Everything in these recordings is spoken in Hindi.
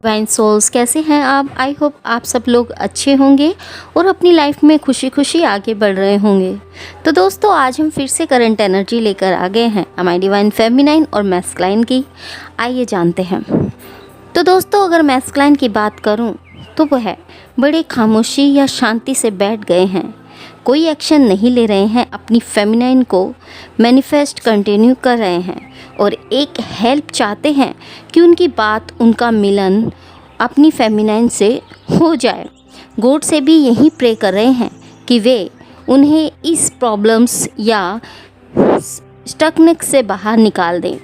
डिवाइन सोल्स, कैसे हैं आप? आई होप आप सब लोग अच्छे होंगे और अपनी लाइफ में खुशी खुशी आगे बढ़ रहे होंगे। तो दोस्तों, आज हम फिर से करंट एनर्जी लेकर आ गए हैं हमारी डिवाइन फेमिनाइन और मैस्कुलाइन की। आइए जानते हैं। तो दोस्तों, अगर मैस्कुलाइन की बात करूं तो वह बड़े खामोशी या शांति से बैठ गए हैं, कोई एक्शन नहीं ले रहे हैं, अपनी फेमिनाइन को मैनिफेस्ट कंटिन्यू कर रहे हैं और एक हेल्प चाहते हैं कि उनकी बात, उनका मिलन अपनी फेमिनाइन से हो जाए। गॉड से भी यही प्रे कर रहे हैं कि वे उन्हें इस प्रॉब्लम्स या स्टकनेस से बाहर निकाल दें।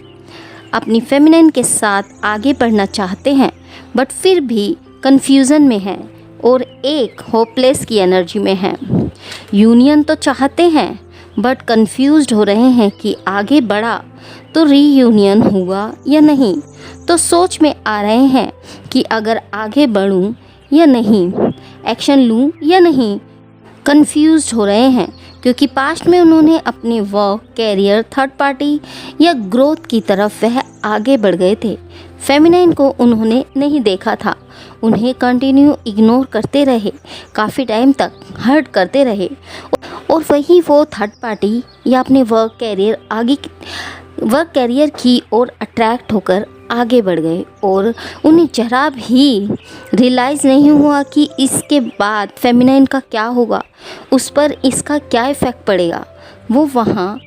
अपनी फेमिनाइन के साथ आगे बढ़ना चाहते हैं बट फिर भी कन्फ्यूज़न में हैं और एक होपलेस की एनर्जी में हैं। यूनियन तो चाहते हैं बट कंफ्यूज्ड हो रहे हैं कि आगे बढ़ा तो रीयूनियन हुआ या नहीं। तो सोच में आ रहे हैं कि अगर आगे बढ़ूं या नहीं, एक्शन लूं या नहीं। कंफ्यूज्ड हो रहे हैं क्योंकि पास्ट में उन्होंने अपने वर्क, कैरियर, थर्ड पार्टी या ग्रोथ की तरफ वह आगे बढ़ गए थे। फेमिनाइन को उन्होंने नहीं देखा था, उन्हें कंटिन्यू इग्नोर करते रहे, काफ़ी टाइम तक हर्ट करते रहे और वही वो थर्ड पार्टी या अपने वर्क कैरियर की ओर अट्रैक्ट होकर आगे बढ़ गए और उन्हें जरा भी रियलाइज़ नहीं हुआ कि इसके बाद फेमिनाइन का क्या होगा, उस पर इसका क्या इफ़ेक्ट पड़ेगा। वो वहाँ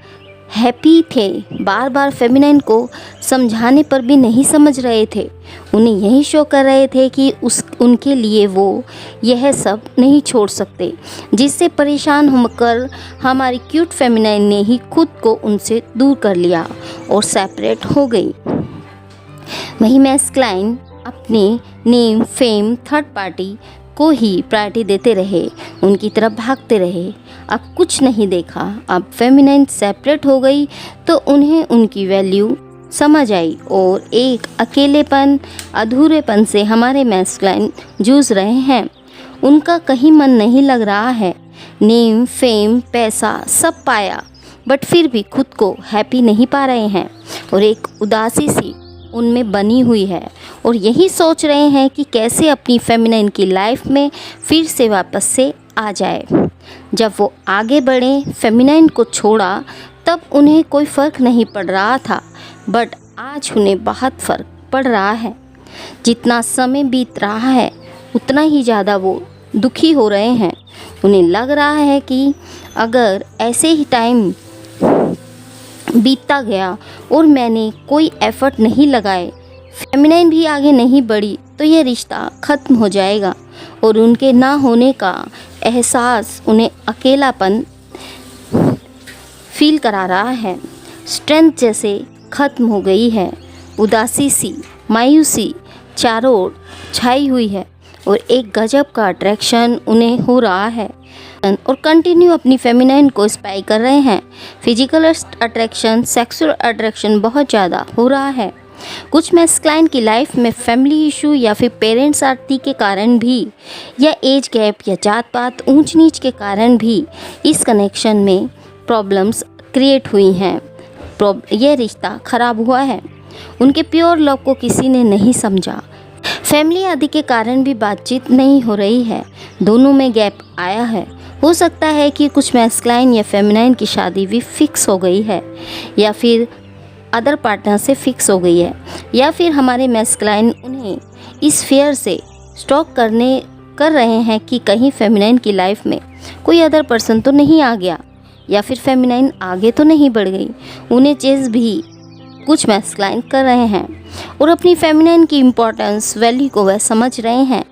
हैप्पी थे, बार बार फेमिनाइन को समझाने पर भी नहीं समझ रहे थे। उन्हें यही शो कर रहे थे कि उनके लिए वो यह सब नहीं छोड़ सकते। जिससे परेशान होकर हमारी क्यूट फेमिनाइन ने ही खुद को उनसे दूर कर लिया और सेपरेट हो गई। वही मैस्कुलाइन अपने नेम, फेम, थर्ड पार्टी को ही प्रायोरिटी देते रहे, उनकी तरफ भागते रहे। अब कुछ नहीं देखा। अब फेमिनाइन सेपरेट हो गई तो उन्हें उनकी वैल्यू समझ आई और एक अकेलेपन, अधूरेपन से हमारे मैस्कुलाइन जूझ रहे हैं। उनका कहीं मन नहीं लग रहा है। नेम, फेम, पैसा सब पाया बट फिर भी खुद को हैप्पी नहीं पा रहे हैं और एक उदासी सी उनमें बनी हुई है और यही सोच रहे हैं कि कैसे अपनी फेमिनाइन की लाइफ में फिर से वापस से आ जाए। जब वो आगे बढ़े, फेमिनाइन को छोड़ा, तब उन्हें कोई फ़र्क नहीं पड़ रहा था बट आज उन्हें बहुत फ़र्क पड़ रहा है। जितना समय बीत रहा है उतना ही ज़्यादा वो दुखी हो रहे हैं। उन्हें लग रहा है कि अगर ऐसे ही टाइम बीतता गया और मैंने कोई एफ़र्ट नहीं लगाए, फेमिनाइन भी आगे नहीं बढ़ी तो यह रिश्ता ख़त्म हो जाएगा और उनके ना होने का एहसास उन्हें अकेलापन फील करा रहा है। स्ट्रेंथ जैसे ख़त्म हो गई है। उदासी सी, मायूसी चारों ओर छाई हुई है और एक गजब का अट्रैक्शन उन्हें हो रहा है और कंटिन्यू अपनी फेमिनाइन को स्पाई कर रहे हैं। फिजिकल अट्रैक्शन, सेक्सुअल अट्रैक्शन बहुत ज़्यादा हो रहा है। कुछ मैस्कुलाइन की लाइफ में फैमिली इशू या फिर पेरेंट्स आर्थिक के कारण भी या एज गैप या जात पात, ऊंच नीच के कारण भी इस कनेक्शन में प्रॉब्लम्स क्रिएट हुई हैं। यह रिश्ता ख़राब हुआ है। उनके प्योर लव को किसी ने नहीं समझा। फैमिली आदि के कारण भी बातचीत नहीं हो रही है। दोनों में गैप आया है। हो सकता है कि कुछ मैस्कुलाइन या फेमिनाइन की शादी भी फिक्स हो गई है या फिर अदर पार्टनर से फिक्स हो गई है या फिर हमारे मैस्कुलाइन उन्हें इस फेयर से स्टॉक कर रहे हैं कि कहीं फेमिनाइन की लाइफ में कोई अदर पर्सन तो नहीं आ गया या फिर फेमिनाइन आगे तो नहीं बढ़ गई। उन्हें चेज़ भी कुछ मैस्कुलाइन कर रहे हैं और अपनी फेमिनाइन की इम्पोर्टेंस, वैल्यू को वह समझ रहे हैं।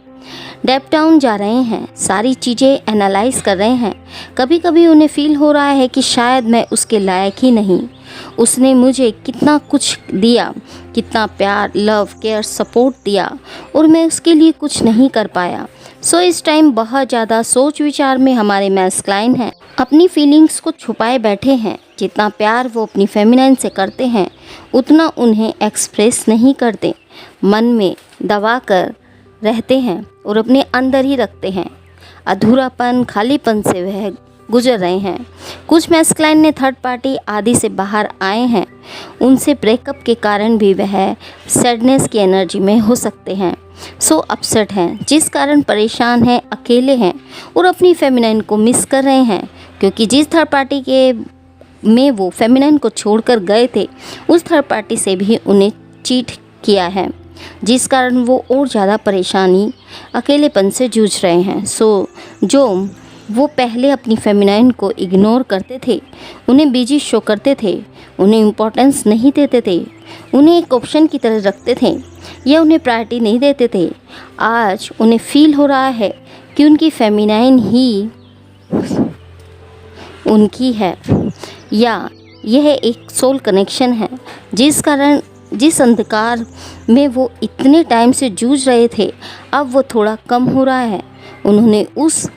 डेप डाउन जा रहे हैं, सारी चीज़ें एनालाइज कर रहे हैं। कभी कभी उन्हें फील हो रहा है कि शायद मैं उसके लायक ही नहीं। उसने मुझे कितना कुछ दिया, कितना प्यार, लव, केयर, सपोर्ट दिया और मैं उसके लिए कुछ नहीं कर पाया। सो इस टाइम बहुत ज़्यादा सोच विचार में हमारे मैस्कुलाइन हैं। अपनी फीलिंग्स को छुपाए बैठे हैं। जितना प्यार वो अपनी फेमिनाइन से करते हैं उतना उन्हें एक्सप्रेस नहीं करते, मन में दबा कर रहते हैं और अपने अंदर ही रखते हैं। अधूरापन, खालीपन से वह गुजर रहे हैं। कुछ मैस्कुलाइन ने थर्ड पार्टी आदि से बाहर आए हैं, उनसे ब्रेकअप के कारण भी वह सैडनेस की एनर्जी में हो सकते हैं, सो अपसेट हैं, जिस कारण परेशान हैं, अकेले हैं और अपनी फेमिनाइन को मिस कर रहे हैं, क्योंकि जिस थर्ड पार्टी के में वो फेमिनाइन को छोड़कर गए थे उस थर्ड पार्टी से भी उन्हें चीट किया है, जिस कारण वो और ज़्यादा परेशानी अकेलेपन से जूझ रहे हैं। सो जो वो पहले अपनी फेमिनाइन को इग्नोर करते थे, उन्हें बिजी शो करते थे, उन्हें इम्पोर्टेंस नहीं देते थे, उन्हें एक ऑप्शन की तरह रखते थे या उन्हें प्रायोरिटी नहीं देते थे, आज उन्हें फील हो रहा है कि उनकी फेमिनाइन ही उनकी है या यह एक सोल कनेक्शन है, जिस कारण जिस अंधकार में वो इतने टाइम से जूझ रहे थे अब वो थोड़ा कम हो रहा है। उन्होंने उस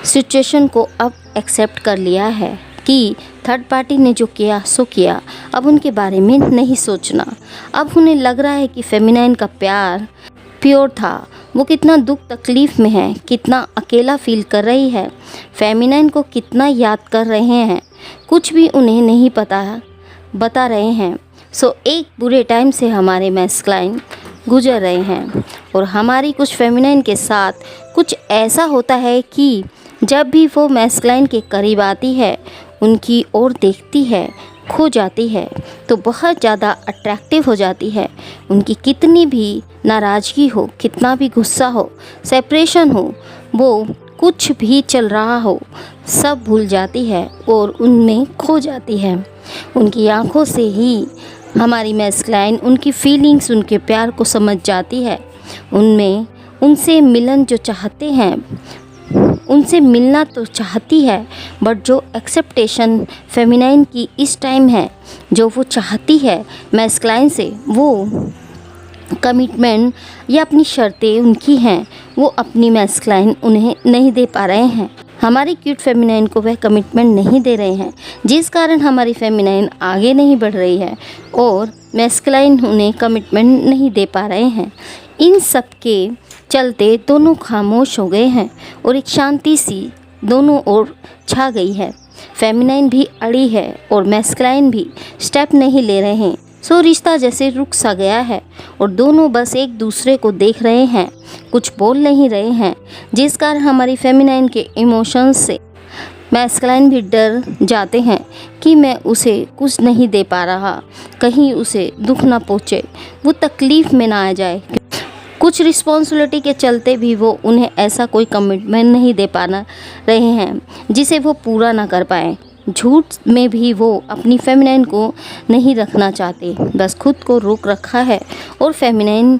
सिचुएशन को अब एक्सेप्ट कर लिया है कि थर्ड पार्टी ने जो किया सो किया, अब उनके बारे में नहीं सोचना। अब उन्हें लग रहा है कि फेमिनाइन का प्यार प्योर था, वो कितना दुख तकलीफ़ में है, कितना अकेला फील कर रही है, फेमिनाइन को कितना याद कर रहे हैं, कुछ भी उन्हें नहीं पता बता रहे हैं। सो एक बुरे टाइम से हमारे मैस्कुलाइन गुजर रहे हैं और हमारी कुछ फेमिनाइन के साथ कुछ ऐसा होता है कि जब भी वो मैस्कुलाइन के करीब आती है, उनकी ओर देखती है, खो जाती है तो बहुत ज़्यादा अट्रैक्टिव हो जाती है। उनकी कितनी भी नाराज़गी हो, कितना भी गुस्सा हो, सेपरेशन हो, वो कुछ भी चल रहा हो, सब भूल जाती है और उनमें खो जाती है। उनकी आंखों से ही हमारी मैस्कुलाइन उनकी फीलिंग्स, उनके प्यार को समझ जाती है। उनसे मिलन जो चाहते हैं, उनसे मिलना तो चाहती है, बट जो एक्सेप्टेशन फेमिनाइन की इस टाइम है, जो वो चाहती है मैस्कुलाइन से, वो कमिटमेंट या अपनी शर्तें उनकी हैं, वो अपनी मैस्कुलाइन उन्हें नहीं दे पा रहे हैं। हमारी क्यूट फेमिनाइन को वह कमिटमेंट नहीं दे रहे हैं, जिस कारण हमारी फेमिनाइन आगे नहीं बढ़ रही है और मैस्कुलाइन उन्हें कमिटमेंट नहीं दे पा रहे हैं। इन सब के चलते दोनों खामोश हो गए हैं और एक शांति सी दोनों ओर छा गई है। फेमिनाइन भी अड़ी है और मैस्कुलाइन भी स्टेप नहीं ले रहे हैं। सो रिश्ता जैसे रुक सा गया है और दोनों बस एक दूसरे को देख रहे हैं, कुछ बोल नहीं रहे हैं, जिस कारण हमारी फेमिनाइन के इमोशंस से मैस्कुलाइन भी डर जाते हैं कि मैं उसे कुछ नहीं दे पा रहा, कहीं उसे दुख ना पहुँचे, वो तकलीफ़ में ना आ जाए। कुछ रिस्पॉन्सिबिलिटी के चलते भी वो उन्हें ऐसा कोई कमिटमेंट नहीं दे पा रहे हैं जिसे वो पूरा ना कर पाएँ। झूठ में भी वो अपनी फेमिनाइन को नहीं रखना चाहते, बस खुद को रोक रखा है और फेमिनाइन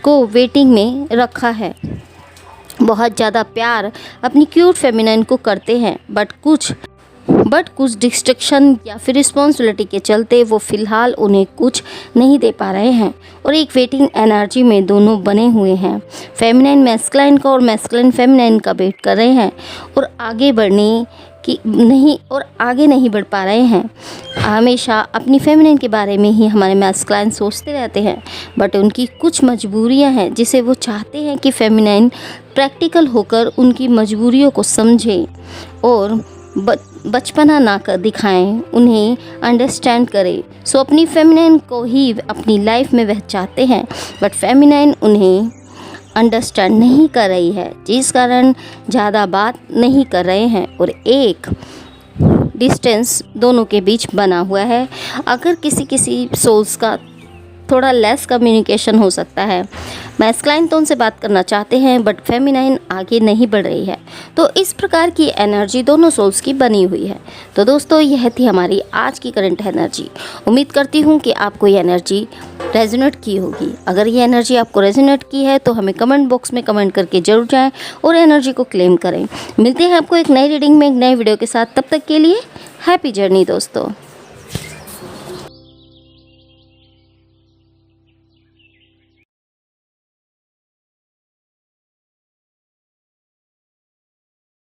को वेटिंग में रखा है। बहुत ज़्यादा प्यार अपनी क्यूट फेमिनाइन को करते हैं, बट कुछ डिस्ट्रक्शन या फिर रिस्पॉन्सिबिलिटी के चलते वो फ़िलहाल उन्हें कुछ नहीं दे पा रहे हैं और एक वेटिंग एनर्जी में दोनों बने हुए हैं। फेमिनाइन मैस्कुलाइन का और मैस्कुलाइन फेमिनाइन का वेट कर रहे हैं और आगे नहीं बढ़ पा रहे हैं। हमेशा अपनी फेमिनाइन के बारे में ही हमारे मैस्कुलाइन सोचते रहते हैं, बट उनकी कुछ मजबूरियां हैं जिसे वो चाहते हैं कि फेमिनाइन प्रैक्टिकल होकर उनकी मजबूरियों को समझे और बचपना ना कर दिखाएं, उन्हें अंडरस्टैंड करें। सो अपनी फेमिनाइन को ही अपनी लाइफ में वह चाहते हैं, बट फेमिनाइन उन्हें अंडरस्टैंड नहीं कर रही है, जिस कारण ज़्यादा बात नहीं कर रहे हैं और एक डिस्टेंस दोनों के बीच बना हुआ है। अगर किसी सोल्स का थोड़ा लेस कम्युनिकेशन हो सकता है, मैस्कुलाइन तो उनसे बात करना चाहते हैं बट फेमिनाइन आगे नहीं बढ़ रही है, तो इस प्रकार की एनर्जी दोनों सोल्स की बनी हुई है। तो दोस्तों, यह थी हमारी आज की करंट एनर्जी। उम्मीद करती हूँ कि आपको ये एनर्जी रेजोनेट की होगी। अगर ये एनर्जी आपको रेजोनेट की है तो हमें कमेंट बॉक्स में कमेंट करके जरूर जाएं और एनर्जी को क्लेम करें। मिलते हैं आपको एक नई रीडिंग में एक नए वीडियो के साथ, तब तक के लिए हैप्पी जर्नी दोस्तों।